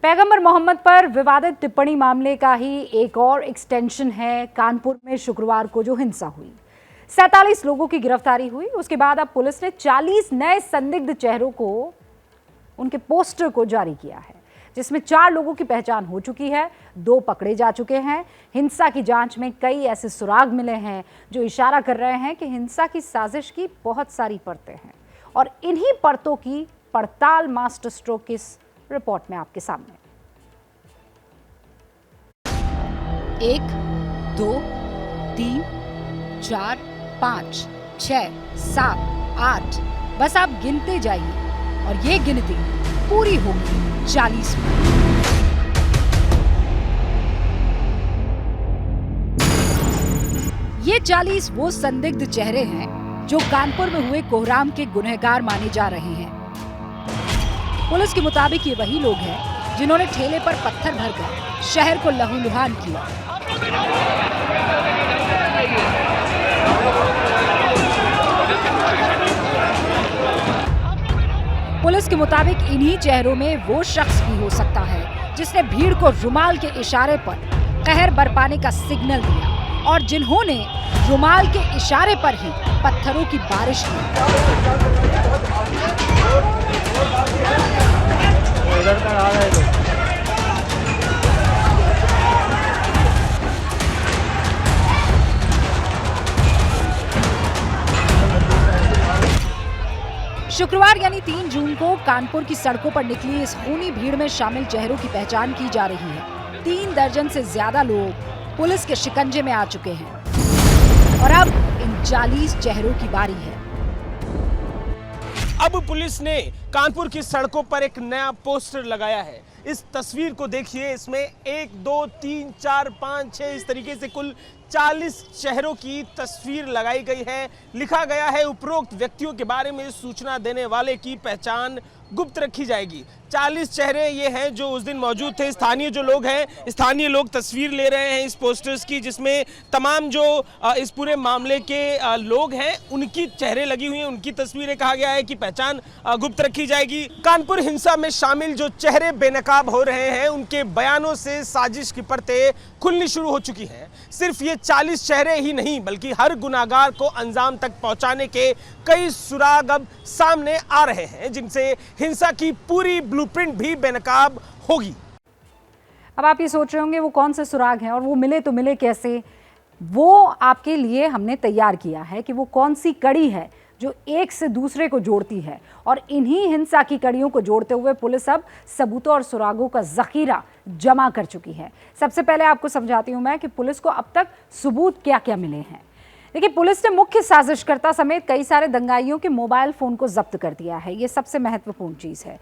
पैगंबर मोहम्मद पर विवादित टिप्पणी मामले का ही एक और एक्सटेंशन है कानपुर में शुक्रवार को जो हिंसा हुई। 47 लोगों की गिरफ्तारी हुई। उसके बाद अब पुलिस ने 40 नए संदिग्ध चेहरों को उनके पोस्टर को जारी किया है, जिसमें 4 लोगों की पहचान हो चुकी है, 2 पकड़े जा चुके हैं। हिंसा की जांच में कई ऐसे सुराग मिले हैं जो इशारा कर रहे हैं कि हिंसा की साजिश की बहुत सारी परतें हैं और इन्हीं परतों की पड़ताल मास्टर स्ट्रोक की इस रिपोर्ट में आपके सामने। 1, 2, 3, 4, 5, 6, 7, 8 बस आप गिनते जाइए और ये गिनती पूरी होगी 40 में। ये 40 वो संदिग्ध चेहरे हैं जो कानपुर में हुए कोहराम के गुनहगार माने जा रहे हैं। पुलिस के मुताबिक ये वही लोग हैं जिन्होंने ठेले पर पत्थर भरकर शहर को लहूलुहान किया। पुलिस के मुताबिक इन्हीं चेहरों में वो शख्स भी हो सकता है जिसने भीड़ को रुमाल के इशारे पर कहर बरपाने का सिग्नल दिया और जिन्होंने रुमाल के इशारे पर ही पत्थरों की बारिश की। शुक्रवार यानी 3 जून को कानपुर की सड़कों पर निकली इस खूनी भीड़ में शामिल चेहरों की पहचान की जा रही है। 3 दर्जन से ज्यादा लोग पुलिस के शिकंजे में आ चुके हैं और अब इन 40 चेहरों की बारी है। अब पुलिस ने कानपुर की सड़कों पर एक नया पोस्टर लगाया है। इस तस्वीर को देखिए, इसमें 1, 2, 3, 4, 5, 6 इस तरीके से कुल 40 चेहरों की तस्वीर लगाई गई है। लिखा गया है उपरोक्त व्यक्तियों के बारे में सूचना देने वाले की पहचान गुप्त रखी जाएगी। 40 चेहरे ये हैं जो उस दिन मौजूद थे। स्थानीय जो लोग हैं, स्थानीय लोग तस्वीर ले रहे हैं इस पोस्टर्स की, जिसमें तमाम जो इस पूरे मामले के लोग हैं उनकी चेहरे लगी हुई हैं, उनकी तस्वीरें। कहा गया है कि पहचान गुप्त रखी जाएगी। कानपुर हिंसा में शामिल जो चेहरे बेनकाब हो रहे हैं उनके बयानों से साजिश की परतें खुलनी शुरू हो चुकी हैं। सिर्फ ये 40 चेहरे ही नहीं बल्कि हर गुनाहगार को अंजाम तक पहुंचाने के कई सुराग अब सामने आ रहे हैं, जिनसे हिंसा की पूरी ब्लूप्रिंट भी बेनकाब होगी। अब आप ये सोच रहे होंगे वो कौन से सुराग हैं और वो मिले तो मिले कैसे। वो आपके लिए हमने तैयार किया है कि वो कौन सी कड़ी है जो एक से दूसरे को जोड़ती है और इन्हीं हिंसा की कड़ियों को जोड़ते हुए पुलिस अब सबूतों और सुरागों का जखीरा जमा कर चुकी है। सबसे पहले आपको समझाती हूं मैं कि पुलिस को अब तक सबूत क्या क्या मिले हैं। देखिए, पुलिस ने मुख्य साजिशकर्ता समेत कई सारे दंगाइयों के मोबाइल फोन को जब्त कर दिया है। ये सबसे महत्वपूर्ण चीज है।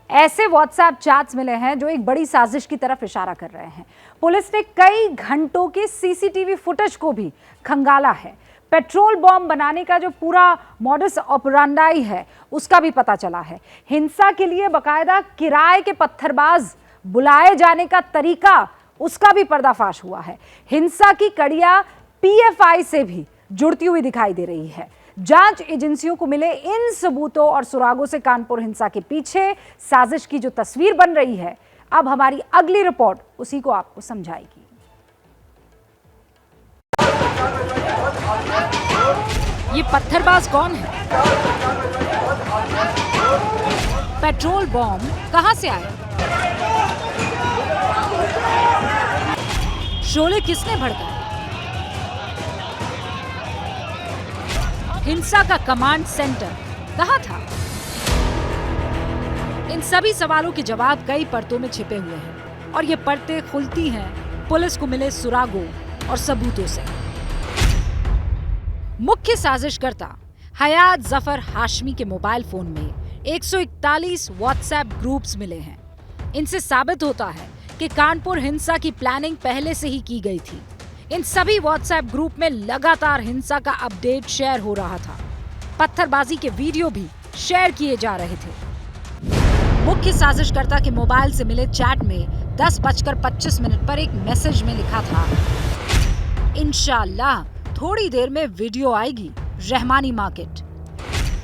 ऐसे व्हाट्सएप चैट्स मिले हैं जो एक बड़ी साजिश की तरफ इशारा कर रहे हैं। पुलिस ने कई घंटों के सीसीटीवी फुटेज को भी खंगाला है। पेट्रोल बॉम्ब बनाने का जो पूरा मॉडस ऑपरेंडाई है उसका भी पता चला है। हिंसा के लिए बकायदा किराए के पत्थरबाज बुलाए जाने का तरीका, उसका भी पर्दाफाश हुआ है। हिंसा की कड़ियां पीएफआई से भी जुड़ती हुई दिखाई दे रही है। जांच एजेंसियों को मिले इन सबूतों और सुरागों से कानपुर हिंसा के पीछे साजिश की जो तस्वीर बन रही है, अब हमारी अगली रिपोर्ट उसी को आपको समझाएगी। ये पत्थरबाज कौन है? पेट्रोल बॉम्ब कहां से आया? शोले किसने भड़काया? हिंसा का कमांड सेंटर कहां था? इन सभी सवालों के जवाब कई परतों में छिपे हुए हैं और ये परतें खुलती हैं पुलिस को मिले सुरागों और सबूतों से। मुख्य साजिशकर्ता हयात जफर हाशमी के मोबाइल फोन में 141 व्हाट्सएप ग्रुप्स मिले हैं। इनसे साबित होता है कि कानपुर हिंसा की प्लानिंग पहले से ही की गई थी। इन सभी व्हाट्सएप ग्रुप में लगातार हिंसा का अपडेट शेयर हो रहा था। पत्थरबाजी के वीडियो भी शेयर किए जा रहे थे। मुख्य साजिशकर्ता के मोबाइल से मिले चैट में 10:25 पर एक मैसेज में लिखा था, इंशाअल्लाह थोड़ी देर में वीडियो आएगी रहमानी मार्केट।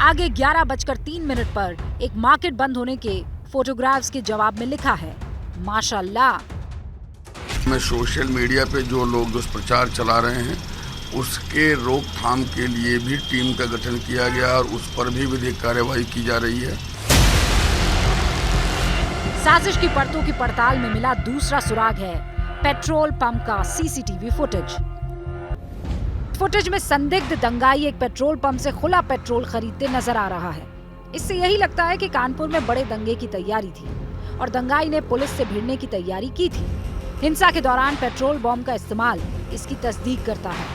आगे 11:03 पर एक मार्केट बंद होने के फोटोग्राफ्स के जवाब में लिखा है, माशाल्लाह। में सोशल मीडिया पे जो लोग दुष्प्रचार चला रहे हैं उसके रोकथाम के लिए भी टीम का गठन किया गया और उस पर भी विधिक कार्यवाही की जा रही है। साजिश की परतों की पड़ताल में मिला दूसरा सुराग है पेट्रोल पंप का सीसीटीवी फुटेज में संदिग्ध दंगाई एक पेट्रोल पंप से खुला पेट्रोल खरीदते नजर आ रहा है। इससे यही लगता है कि कानपुर में बड़े दंगे की तैयारी थी और दंगाई ने पुलिस से भिड़ने की तैयारी की थी। हिंसा के दौरान पेट्रोल बम का इस्तेमाल इसकी तस्दीक करता है।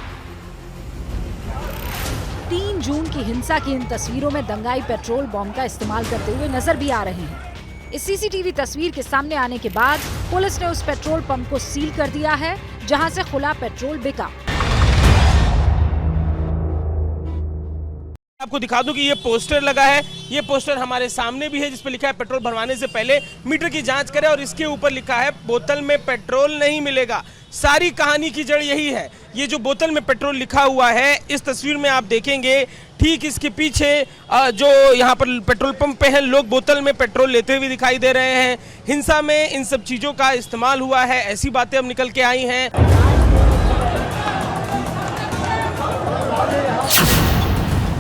3 जून की हिंसा की इन तस्वीरों में दंगाई पेट्रोल बम का इस्तेमाल करते हुए नजर भी आ रहे हैं। इस सीसीटीवी तस्वीर के सामने आने के बाद पुलिस ने उस पेट्रोल पंप को सील कर दिया है जहां से खुला पेट्रोल बिका। आपको दिखा दूं कि ये पोस्टर लगा है, ये पोस्टर हमारे सामने भी है जिस पर लिखा है पेट्रोल भरवाने से पहले मीटर की जांच करें और इसके ऊपर लिखा है बोतल में पेट्रोल नहीं मिलेगा। सारी कहानी की जड़ यही है। ये जो बोतल में पेट्रोल लिखा हुआ है इस तस्वीर में आप देखेंगे ठीक इसके पीछे जो यहाँ पर पेट्रोल पंप पे है लोग बोतल में पेट्रोल लेते हुए दिखाई दे रहे हैं। हिंसा में इन सब चीजों का इस्तेमाल हुआ है, ऐसी बातें अब निकल के आई हैं।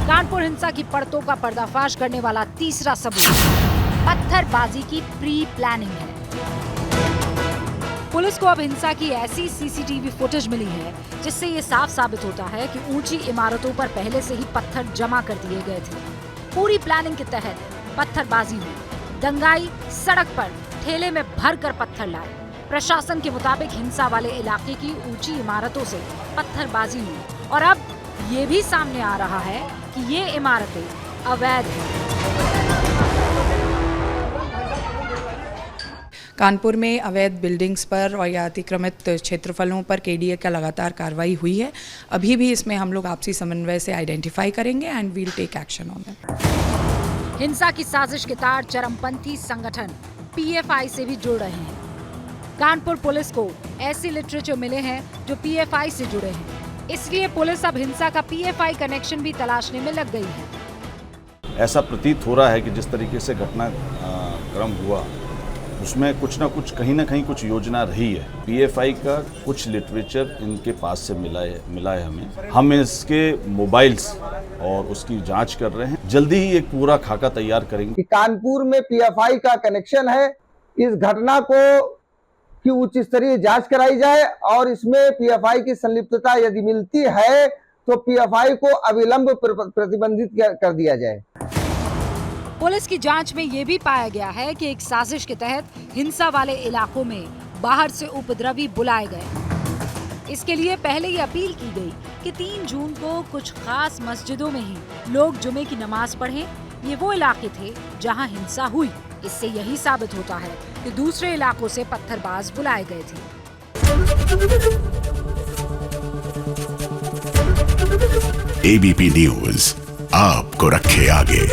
कानपुर हिंसा की परतों का पर्दाफाश करने वाला तीसरा सबूत पत्थरबाजी की प्री प्लानिंग है। पुलिस को अब हिंसा की ऐसी सीसीटीवी फुटेज मिली है जिससे ये साफ साबित होता है कि ऊंची इमारतों पर पहले से ही पत्थर जमा कर दिए गए थे। पूरी प्लानिंग के तहत पत्थरबाजी हुई। दंगाई सड़क पर ठेले में भरकर पत्थर लाए। प्रशासन के मुताबिक हिंसा वाले इलाके की ऊंची इमारतों से पत्थरबाजी हुई और अब ये भी सामने आ रहा है कि ये इमारतें अवैध हैं। कानपुर में अवैध बिल्डिंग्स पर और या अतिक्रमित क्षेत्रफलों पर केडीए का लगातार कार्रवाई हुई है। अभी भी इसमें हम लोग आपसी समन्वय से आइडेंटिफाई करेंगे and we'll take action on that. हिंसा की साजिश के तार चरमपंथी संगठन पीएफआई से भी जुड़ रहे हैं। कानपुर पुलिस को ऐसे लिटरेचर मिले हैं जो पीएफआई से जुड़े हैं, इसलिए पुलिस अब हिंसा का पीएफआई कनेक्शन भी तलाशने में लग गई है। ऐसा प्रतीत हो रहा है कि जिस तरीके से घटनाक्रम हुआ उसमें कुछ ना कुछ कहीं ना कहीं कुछ योजना रही है। पीएफआई का कुछ लिटरेचर इनके पास से मिला है हमें। हम इसके मोबाइल्स और उसकी जांच कर रहे हैं। जल्दी ही एक पूरा खाका तैयार करेंगे। कानपुर में पीएफआई का कनेक्शन है। इस घटना को की उच्च स्तरीय जांच कराई जाए और इसमें पीएफआई की संलिप्तता यदि मिलती है तो पीएफआई को अविलंब प्रतिबंधित कर दिया जाए। पुलिस की जांच में ये भी पाया गया है कि एक साजिश के तहत हिंसा वाले इलाकों में बाहर से उपद्रवी बुलाए गए। इसके लिए पहले ही अपील की गई कि 3 जून को कुछ खास मस्जिदों में ही लोग जुमे की नमाज पढ़ें। ये वो इलाके थे जहां हिंसा हुई। इससे यही साबित होता है कि दूसरे इलाकों से पत्थरबाज बुलाए गए थे। एबीपी न्यूज आपको रखे आगे।